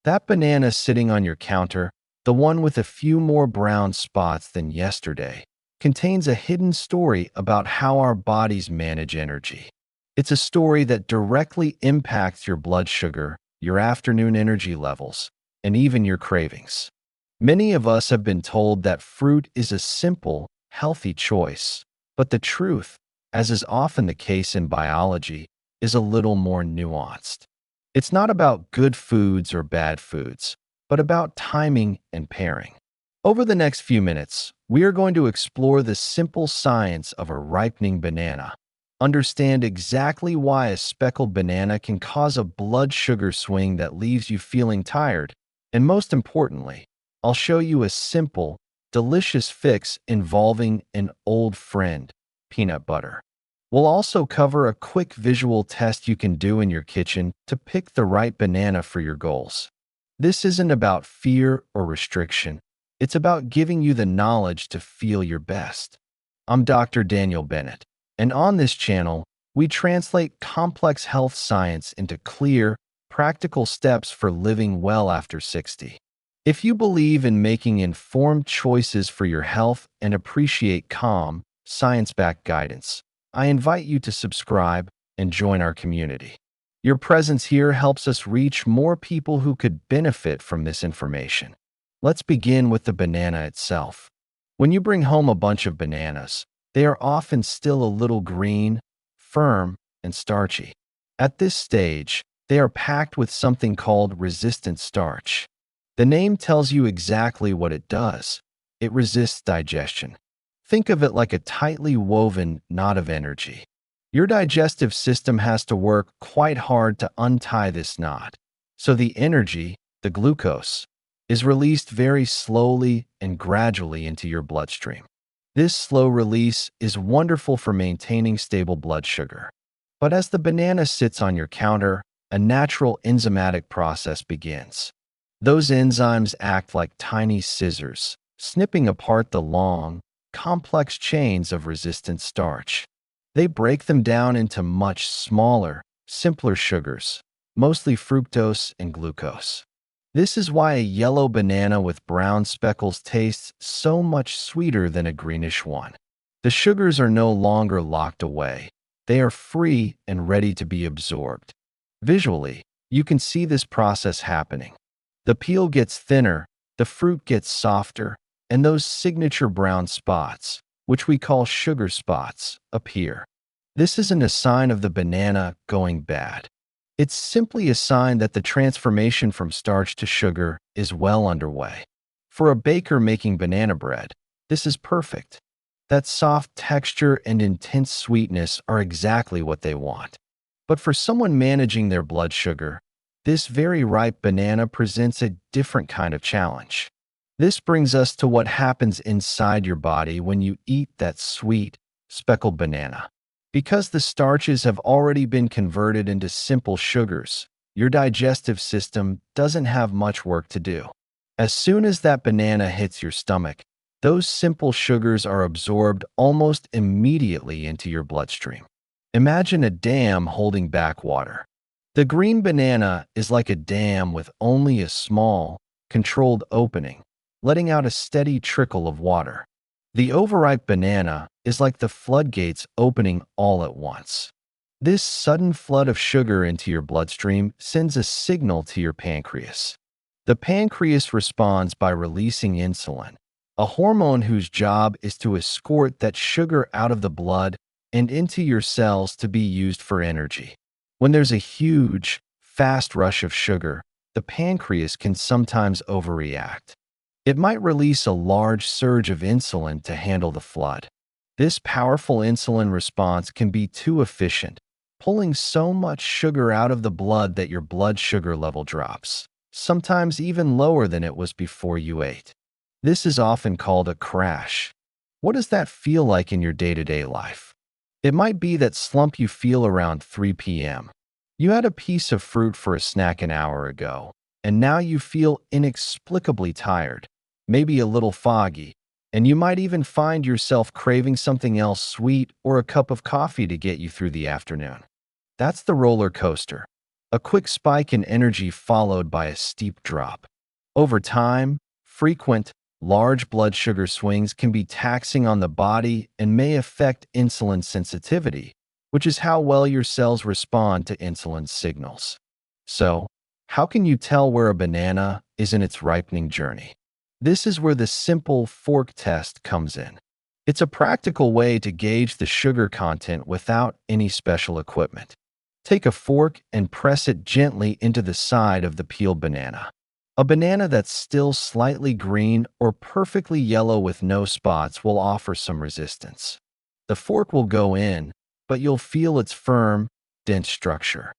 That banana sitting on your counter, the one with a few more brown spots than yesterday, contains a hidden story about how our bodies manage energy. It's a story that directly impacts your blood sugar, your afternoon energy levels, and even your cravings. Many of us have been told that fruit is a simple, healthy choice, but the truth, as is often the case in biology, is a little more nuanced. It's not about good foods or bad foods, but about timing and pairing. Over the next few minutes, we are going to explore the simple science of a ripening banana, understand exactly why a speckled banana can cause a blood sugar swing that leaves you feeling tired, and most importantly, I'll show you a simple, delicious fix involving an old friend, peanut butter. We'll also cover a quick visual test you can do in your kitchen to pick the right banana for your goals. This isn't about fear or restriction. It's about giving you the knowledge to feel your best. I'm Dr. Daniel Bennett, and on this channel, we translate complex health science into clear, practical steps for living well after 60. If you believe in making informed choices for your health and appreciate calm, science-backed guidance, I invite you to subscribe and join our community. Your presence here helps us reach more people who could benefit from this information. Let's begin with the banana itself. When you bring home a bunch of bananas, they are often still a little green, firm, and starchy. At this stage, they are packed with something called resistant starch. The name tells you exactly what it does. It resists digestion. Think of it like a tightly woven knot of energy. Your digestive system has to work quite hard to untie this knot. So the energy, the glucose, is released very slowly and gradually into your bloodstream. This slow release is wonderful for maintaining stable blood sugar. But as the banana sits on your counter, a natural enzymatic process begins. Those enzymes act like tiny scissors, snipping apart the long, complex chains of resistant starch. They break them down into much smaller, simpler sugars, mostly fructose and glucose. This is why a yellow banana with brown speckles tastes so much sweeter than a greenish one. The sugars are no longer locked away. They are free and ready to be absorbed. Visually, you can see this process happening. The peel gets thinner, the fruit gets softer, and those signature brown spots, which we call sugar spots, appear. This isn't a sign of the banana going bad. It's simply a sign that the transformation from starch to sugar is well underway. For a baker making banana bread, this is perfect. That soft texture and intense sweetness are exactly what they want. But for someone managing their blood sugar, this very ripe banana presents a different kind of challenge. This brings us to what happens inside your body when you eat that sweet, speckled banana. Because the starches have already been converted into simple sugars, your digestive system doesn't have much work to do. As soon as that banana hits your stomach, those simple sugars are absorbed almost immediately into your bloodstream. Imagine a dam holding back water. The green banana is like a dam with only a small, controlled opening, letting out a steady trickle of water. The overripe banana is like the floodgates opening all at once. This sudden flood of sugar into your bloodstream sends a signal to your pancreas. The pancreas responds by releasing insulin, a hormone whose job is to escort that sugar out of the blood and into your cells to be used for energy. When there's a huge, fast rush of sugar, the pancreas can sometimes overreact. It might release a large surge of insulin to handle the flood. This powerful insulin response can be too efficient, pulling so much sugar out of the blood that your blood sugar level drops, sometimes even lower than it was before you ate. This is often called a crash. What does that feel like in your day-to-day life? It might be that slump you feel around 3 p.m. You had a piece of fruit for a snack an hour ago, and now you feel inexplicably tired, maybe a little foggy, and you might even find yourself craving something else sweet or a cup of coffee to get you through the afternoon. That's the roller coaster. a quick spike in energy followed by a steep drop. Over time, frequent, large blood sugar swings can be taxing on the body and may affect insulin sensitivity, which is how well your cells respond to insulin signals. So, how can you tell where a banana is in its ripening journey? This is where the simple fork test comes in. It's a practical way to gauge the sugar content without any special equipment. Take a fork and press it gently into the side of the peeled banana. A banana that's still slightly green or perfectly yellow with no spots will offer some resistance. The fork will go in, but you'll feel its firm, dense structure.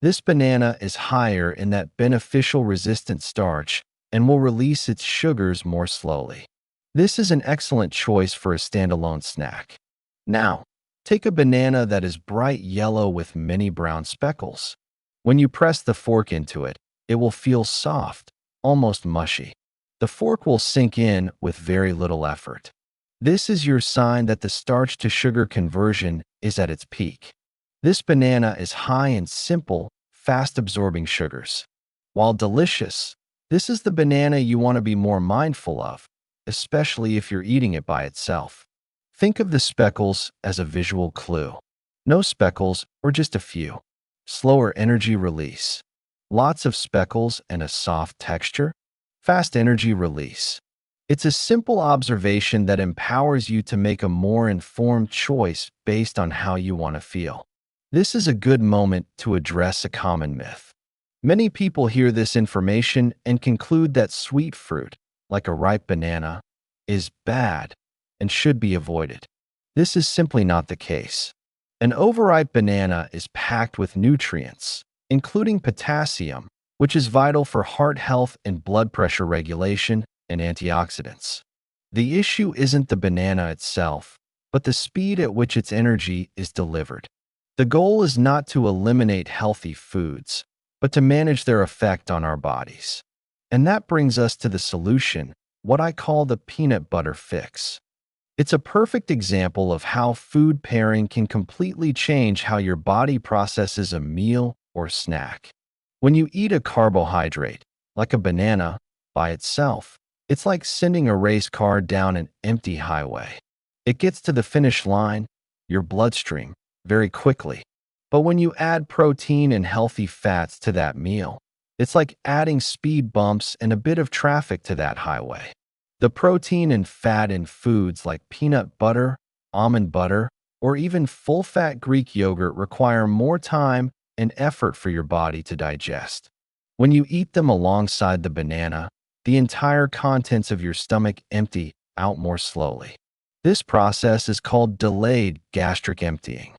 This banana is higher in that beneficial resistant starch and will release its sugars more slowly. This is an excellent choice for a standalone snack. Now, take a banana that is bright yellow with many brown speckles. When you press the fork into it, it will feel soft, almost mushy. The fork will sink in with very little effort. This is your sign that the starch-to-sugar conversion is at its peak. This banana is high in simple, fast-absorbing sugars. While delicious, this is the banana you want to be more mindful of, especially if you're eating it by itself. Think of the speckles as a visual clue. No speckles or just a few. Slower energy release. Lots of speckles and a soft texture. Fast energy release. It's a simple observation that empowers you to make a more informed choice based on how you want to feel. This is a good moment to address a common myth. Many people hear this information and conclude that sweet fruit, like a ripe banana, is bad and should be avoided. This is simply not the case. An overripe banana is packed with nutrients, including potassium, which is vital for heart health and blood pressure regulation, and antioxidants. The issue isn't the banana itself, but the speed at which its energy is delivered. The goal is not to eliminate healthy foods, but to manage their effect on our bodies. And that brings us to the solution, what I call the peanut butter fix. It's a perfect example of how food pairing can completely change how your body processes a meal or snack. When you eat a carbohydrate, like a banana, by itself, it's like sending a race car down an empty highway. It gets to the finish line, your bloodstream, very quickly. But when you add protein and healthy fats to that meal, it's like adding speed bumps and a bit of traffic to that highway. The protein and fat in foods like peanut butter, almond butter, or even full-fat Greek yogurt require more time and effort for your body to digest. When you eat them alongside the banana, the entire contents of your stomach empty out more slowly. This process is called delayed gastric emptying.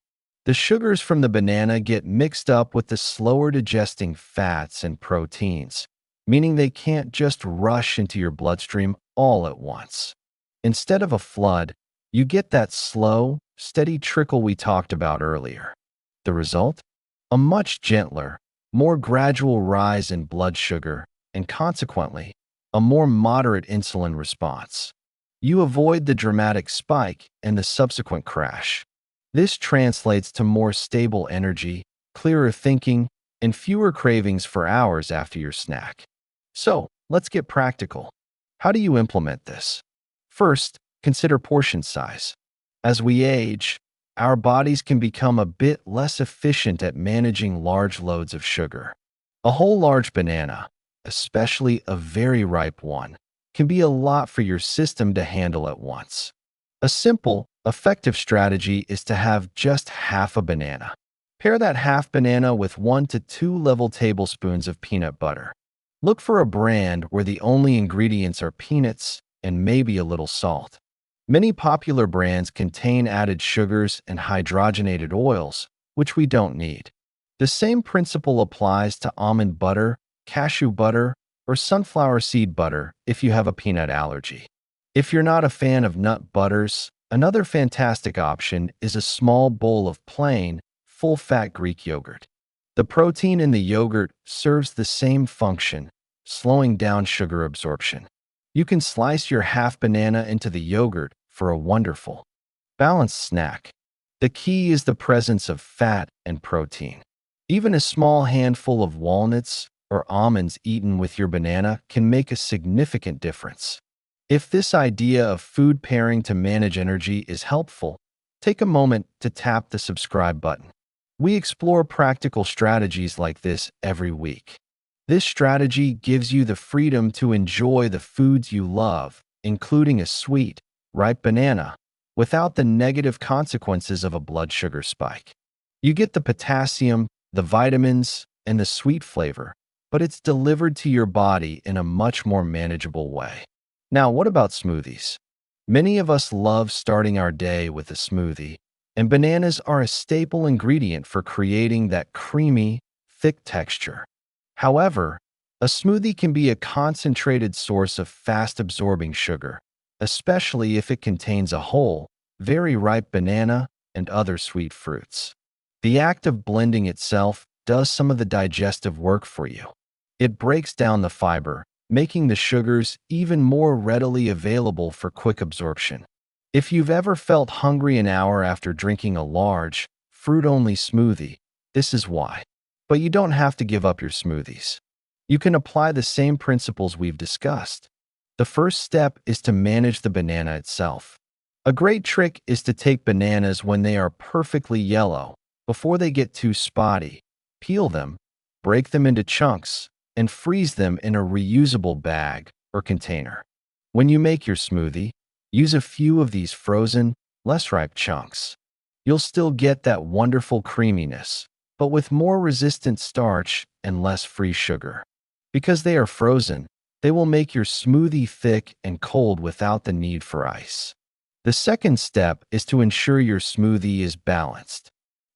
The sugars from the banana get mixed up with the slower digesting fats and proteins, meaning they can't just rush into your bloodstream all at once. Instead of a flood, you get that slow, steady trickle we talked about earlier. The result? A much gentler, more gradual rise in blood sugar, and consequently, a more moderate insulin response. You avoid the dramatic spike and the subsequent crash. This translates to more stable energy, clearer thinking, and fewer cravings for hours after your snack. So, let's get practical. How do you implement this? First, consider portion size. As we age, our bodies can become a bit less efficient at managing large loads of sugar. A whole large banana, especially a very ripe one, can be a lot for your system to handle at once. A simple, effective strategy is to have just half a banana. Pair that half banana with 1 to 2 level tablespoons of peanut butter. Look for a brand where the only ingredients are peanuts and maybe a little salt. Many popular brands contain added sugars and hydrogenated oils, which we don't need. The same principle applies to almond butter, cashew butter, or sunflower seed butter if you have a peanut allergy. If you're not a fan of nut butters, another fantastic option is a small bowl of plain, full-fat Greek yogurt. The protein in the yogurt serves the same function, slowing down sugar absorption. You can slice your half banana into the yogurt for a wonderful, balanced snack. The key is the presence of fat and protein. Even a small handful of walnuts or almonds eaten with your banana can make a significant difference. If this idea of food pairing to manage energy is helpful, take a moment to tap the subscribe button. We explore practical strategies like this every week. This strategy gives you the freedom to enjoy the foods you love, including a sweet, ripe banana, without the negative consequences of a blood sugar spike. You get the potassium, the vitamins, and the sweet flavor, but it's delivered to your body in a much more manageable way. Now, what about smoothies? Many of us love starting our day with a smoothie, and bananas are a staple ingredient for creating that creamy, thick texture. However, a smoothie can be a concentrated source of fast-absorbing sugar, especially if it contains a whole, very ripe banana and other sweet fruits. The act of blending itself does some of the digestive work for you. It breaks down the fiber, making the sugars even more readily available for quick absorption. If you've ever felt hungry an hour after drinking a large, fruit-only smoothie, this is why. But you don't have to give up your smoothies. You can apply the same principles we've discussed. The first step is to manage the banana itself. A great trick is to take bananas when they are perfectly yellow, before they get too spotty. Peel them, break them into chunks, and freeze them in a reusable bag or container. When you make your smoothie, use a few of these frozen, less ripe chunks. You'll still get that wonderful creaminess, but with more resistant starch and less free sugar. Because they are frozen, they will make your smoothie thick and cold without the need for ice. The second step is to ensure your smoothie is balanced.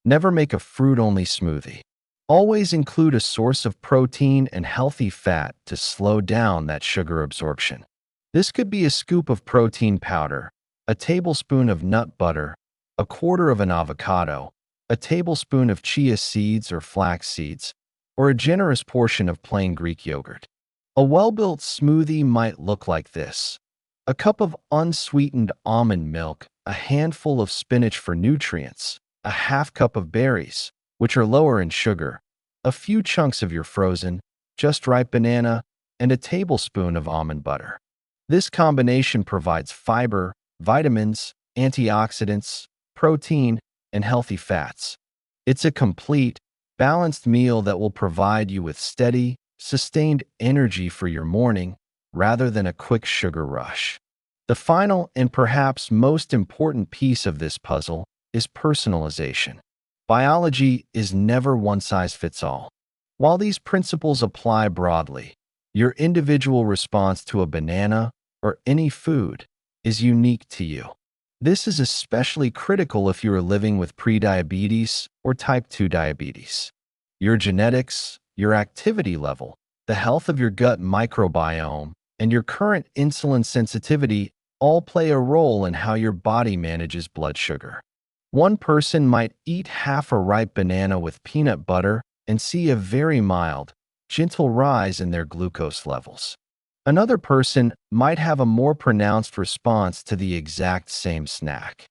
Never make a fruit-only smoothie. Always include a source of protein and healthy fat to slow down that sugar absorption. This could be a scoop of protein powder, a tablespoon of nut butter, a quarter of an avocado, a tablespoon of chia seeds or flax seeds, or a generous portion of plain Greek yogurt. A well-built smoothie might look like this: a cup of unsweetened almond milk, a handful of spinach for nutrients, a half cup of berries, which are lower in sugar, a few chunks of your frozen, just ripe banana, and a tablespoon of almond butter. This combination provides fiber, vitamins, antioxidants, protein, and healthy fats. It's a complete, balanced meal that will provide you with steady, sustained energy for your morning rather than a quick sugar rush. The final and perhaps most important piece of this puzzle is personalization. Biology is never one size fits all. While these principles apply broadly, your individual response to a banana or any food is unique to you. This is especially critical if you are living with prediabetes or type 2 diabetes. Your genetics, your activity level, the health of your gut microbiome, and your current insulin sensitivity all play a role in how your body manages blood sugar. One person might eat half a ripe banana with peanut butter and see a very mild, gentle rise in their glucose levels. Another person might have a more pronounced response to the exact same snack.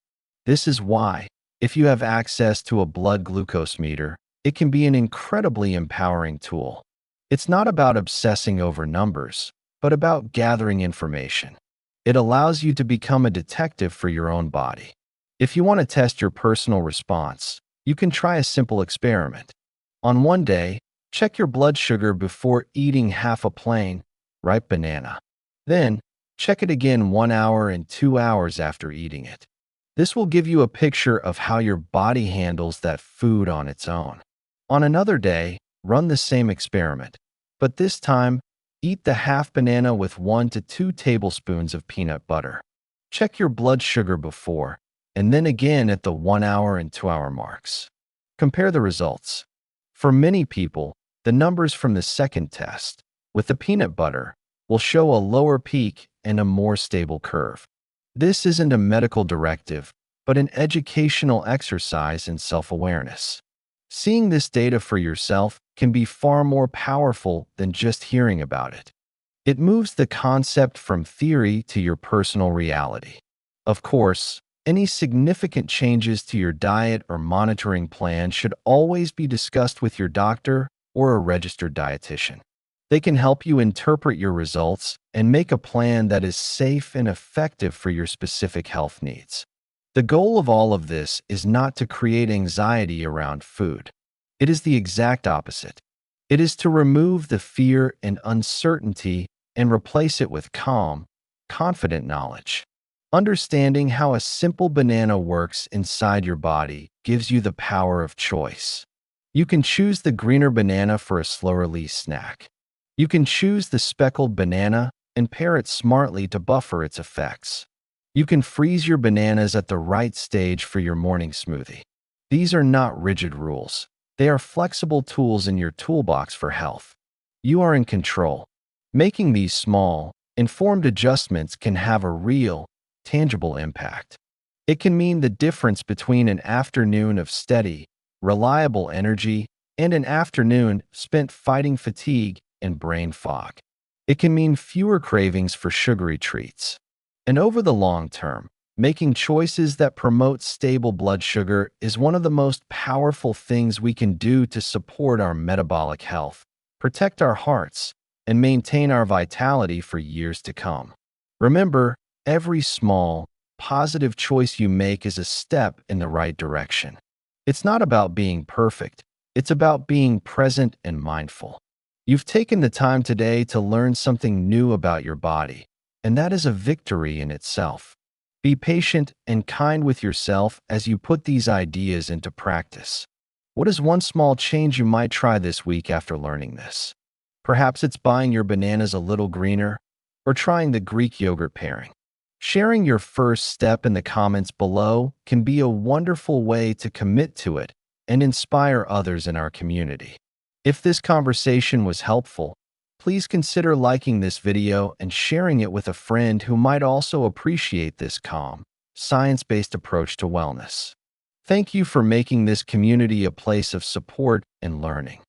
This is why, if you have access to a blood glucose meter, it can be an incredibly empowering tool. It's not about obsessing over numbers, but about gathering information. It allows you to become a detective for your own body. If you want to test your personal response, you can try a simple experiment. On one day, check your blood sugar before eating half a plain, ripe banana. Then, check it again 1 hour and 2 hours after eating it. This will give you a picture of how your body handles that food on its own. On another day, run the same experiment, but this time, eat the half banana with 1 to 2 tablespoons of peanut butter. Check your blood sugar before, and then again at the 1 hour and 2 hour marks. Compare the results. For many people, the numbers from the second test, with the peanut butter, will show a lower peak and a more stable curve. This isn't a medical directive, but an educational exercise in self-awareness. Seeing this data for yourself can be far more powerful than just hearing about it. It moves the concept from theory to your personal reality. Of course, Any significant changes to your diet or monitoring plan should always be discussed with your doctor or a registered dietitian. They can help you interpret your results and make a plan that is safe and effective for your specific health needs. The goal of all of this is not to create anxiety around food. It is the exact opposite. It is to remove the fear and uncertainty and replace it with calm, confident knowledge. Understanding how a simple banana works inside your body gives you the power of choice. You can choose the greener banana for a slow-release snack. You can choose the speckled banana and pair it smartly to buffer its effects. You can freeze your bananas at the right stage for your morning smoothie. These are not rigid rules. They are flexible tools in your toolbox for health. You are in control. Making these small, informed adjustments can have a real, tangible impact. It can mean the difference between an afternoon of steady, reliable energy and an afternoon spent fighting fatigue and brain fog. It can mean fewer cravings for sugary treats. And over the long term, making choices that promote stable blood sugar is one of the most powerful things we can do to support our metabolic health, protect our hearts, and maintain our vitality for years to come. Remember, every small, positive choice you make is a step in the right direction. It's not about being perfect. It's about being present and mindful. You've taken the time today to learn something new about your body, and that is a victory in itself. Be patient and kind with yourself as you put these ideas into practice. What is one small change you might try this week after learning this? Perhaps it's buying your bananas a little greener or trying the Greek yogurt pairing. Sharing your first step in the comments below can be a wonderful way to commit to it and inspire others in our community. If this conversation was helpful, please consider liking this video and sharing it with a friend who might also appreciate this calm, science-based approach to wellness. Thank you for making this community a place of support and learning.